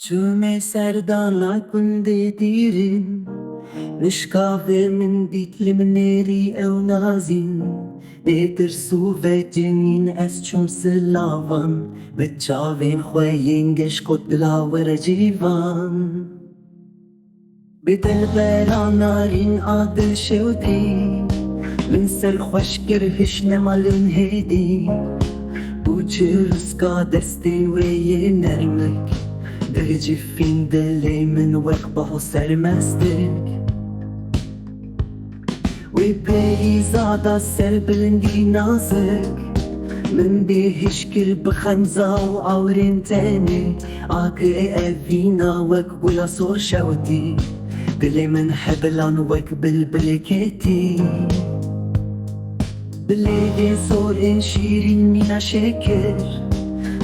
Tüme serdana kunde dirin Nishkave min bitlimneri ev nazin Beter su ve cenin es çum silavan Betçavin khwayin gesh kot bilawer civan Bedel bera narin adil şevdi Min ser khwashkir hish nemalin hedi Bu çırska destin ve yenermek درجي فين دلي من وقبه سرمستك وباقي زعدا سر بلندي نازك من بيهشكر بخنزة وعورين تاني عاقل أفينا وك ولا صور شوتي دلي من حبلان وك بالبلكتي بلي صور شيرين مينا شكر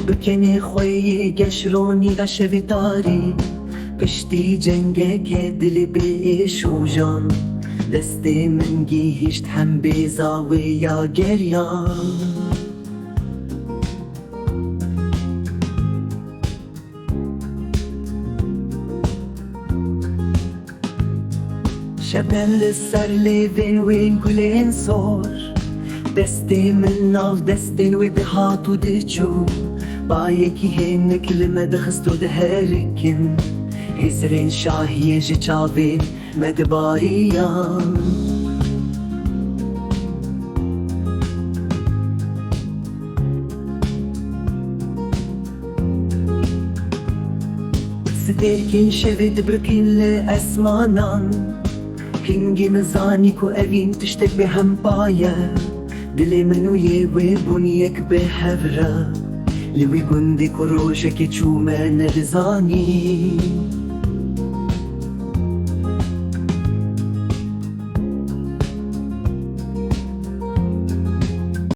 بکنی خوی گشرونی و شویداری پشتی جنگه که دلی بیش و جان دستی من گیشت هم بیزاوی یا گریان شبن لسر لیوین وین گلین سور دستی من ناف دستین وی بهاتو دیچو بايكي هن كلمة دخستو دهالكن هزرين شاهية جتشافين مدباريان سديركن شفت بركن لأسمانان كنجي مزانيكو أبين تشتك بهم بايا دلي منو يوي بنيك بحفرة لوي گندی کروشه که چومه نرزانی